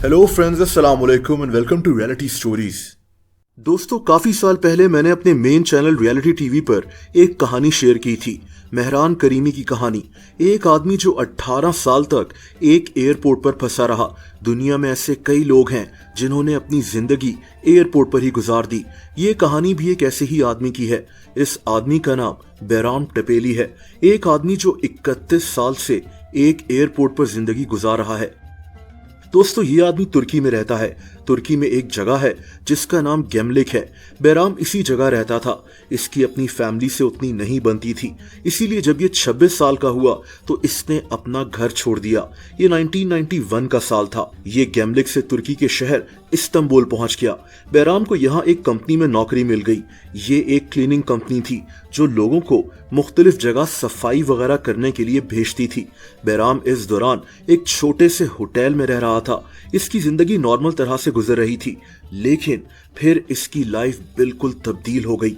Hello friends, अस्सलाम वालेकुम and welcome to reality stories. दोस्तों, काफी साल पहले मैंने अपने मेन चैनल रियलिटी टीवी पर एक कहानी शेयर की थी, मेहरान करीमी की कहानी। एक आदमी जो 18 साल तक एक एयरपोर्ट पर फंसा रहा। दुनिया में ऐसे कई लोग हैं जिन्होंने अपनी जिंदगी एयरपोर्ट पर ही गुजार दी। ये कहानी भी एक ऐसे ही आदमी की है। इस आदमी का नाम बैराम टपेली है। एक आदमी जो 31 साल से एक एयरपोर्ट पर जिंदगी गुजार रहा है। दोस्तों, ये आदमी तुर्की में रहता है। तुर्की में एक जगह है जिसका नाम गेमलिक है। बैराम इसी जगह रहता था। इसकी अपनी फैमिली से उतनी नहीं बनती थी, इसीलिए जब ये 26 साल का हुआ तो इसने अपना घर छोड़ दिया। ये 1991 का साल था। ये गेमलिक से तुर्की के शहर इस्तांबुल पहुंच गया। बैराम को यहाँ एक कंपनी में नौकरी मिल गई। ये एक क्लीनिंग कंपनी थी जो लोगों को मुख्तलिफ जगह सफाई वगैरह करने के लिए भेजती थी। बैराम इस दौरान एक छोटे से होटल में रह रहा था। इसकी जिंदगी नॉर्मल तरह से गुजर रही थी, लेकिन फिर इसकी लाइफ बिल्कुल तब्दील हो गई।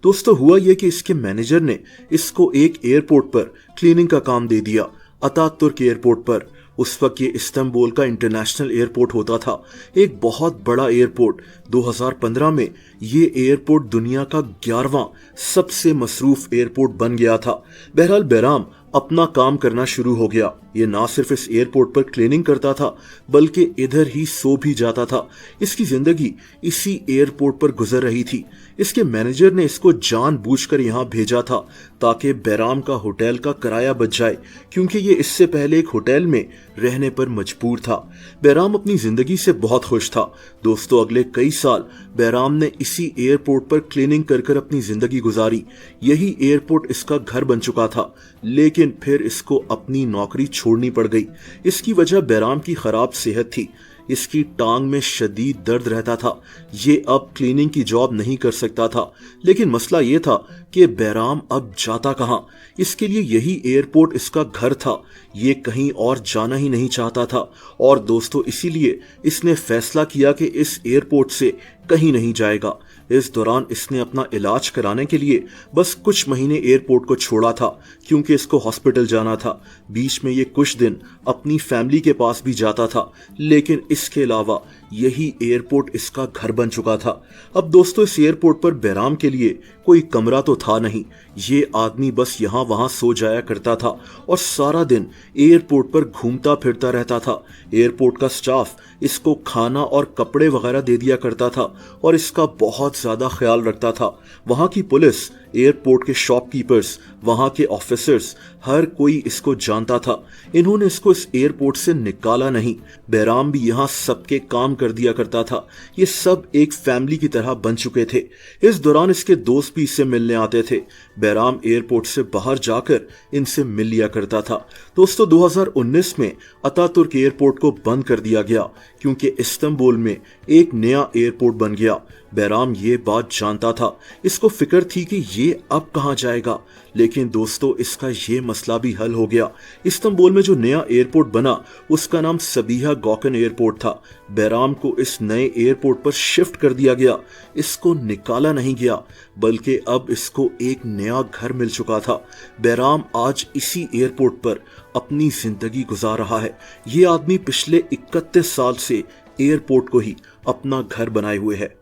दोस्तों, हुआ यह कि इसके मैनेजर ने इसको एक एयरपोर्ट पर क्लीनिंग का काम दे दिया, अतातुर्क एयरपोर्ट पर। उस वक्त ये इस्तांबुल का इंटरनेशनल एयरपोर्ट होता था, एक बहुत बड़ा एयरपोर्ट। 2015 में ये एयरपोर्ट दुनिया का 11वां सबसे मसरूफ एयरपोर्ट बन गया था। बहरहाल बैराम अपना काम करना शुरू हो गया। ये ना सिर्फ इस एयरपोर्ट पर क्लीनिंग करता था, बल्कि इधर ही सो भी जाता था। इसकी जिंदगी इसी एयरपोर्ट पर गुजर रही थी। इसके मैनेजर ने इसको जानबूझकर यहाँ भेजा था ताकि बैराम का होटल का किराया बच जाए, क्योंकि ये इससे पहले एक होटल में रहने पर मजबूर था। बैराम अपनी जिंदगी से बहुत खुश था। दोस्तों, अगले कई साल बैराम ने इसी एयरपोर्ट पर क्लीनिंग कर अपनी जिंदगी गुजारी। यही एयरपोर्ट इसका घर बन चुका था, लेकिन फिर इसको अपनी नौकरी छोड़नी पड़ गई। इसकी वजह बैराम की खराब सेहत थी। इसकी टांग में शदीद दर्द रहता था। ये अब क्लीनिंग की जॉब नहीं कर सकता था। लेकिन मसला ये था कि बैराम अब जाता कहाँ। इसके लिए यही एयरपोर्ट इसका घर था। ये कहीं और जाना ही नहीं चाहता था। और दोस्तों, इसीलिए इसने फैसला किया कि इस एयरपोर्ट से कहीं नहीं जाएगा। इस दौरान इसने अपना इलाज कराने के लिए बस कुछ महीने एयरपोर्ट को छोड़ा था, क्योंकि इसको हॉस्पिटल जाना था। बीच में ये कुछ दिन अपनी फैमिली के पास भी जाता था, लेकिन इसके अलावा यही एयरपोर्ट इसका घर बन चुका था। अब दोस्तों, इस एयरपोर्ट पर बैराम के लिए कोई कमरा तो था नहीं। ये आदमी बस यहाँ वहाँ सो जाया करता था और सारा दिन एयरपोर्ट पर घूमता फिरता रहता था। एयरपोर्ट का स्टाफ इसको खाना और कपड़े वगैरह दे दिया करता था और इसका बहुत ज्यादा ख्याल रखता था। वहाँ की पुलिस, एयरपोर्ट के शॉपकीपर्स, वहाँ के ऑफिसर्स, हर कोई इसको जानता था। इन्होंने इसको इस एयरपोर्ट से निकाला नहीं। बैराम भी यहाँ सबके काम कर दिया करता था। ये सब एक फैमिली की तरह बन चुके थे। इस दौरान इसके दोस्त भी इससे मिलने आते थे। बैराम एयरपोर्ट से बाहर जाकर इनसे मिल लिया करता था। दोस्तों, 2019 में अतातुर्क एयरपोर्ट को बंद कर दिया गया, क्योंकि इस्तांबुल में एक नया एयरपोर्ट बन गया। बैराम ये बात जानता था। इसको फिक्र थी कि ये अब कहाँ जाएगा, लेकिन दोस्तों, इसका ये मसला भी हल हो गया। इस्तांबुल में जो नया एयरपोर्ट बना उसका नाम सबीहा गॉकन एयरपोर्ट था। बैराम को इस नए एयरपोर्ट पर शिफ्ट कर दिया गया। इसको निकाला नहीं गया, बल्कि अब इसको एक नया घर मिल चुका था। बैराम आज इसी एयरपोर्ट पर अपनी जिंदगी गुजार रहा है। ये आदमी पिछले 31 साल से एयरपोर्ट को ही अपना घर बनाए हुए है।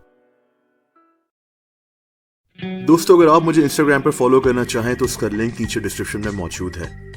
दोस्तों, अगर आप मुझे इंस्टाग्राम पर फॉलो करना चाहें तो उसका लिंक नीचे डिस्क्रिप्शन में मौजूद है।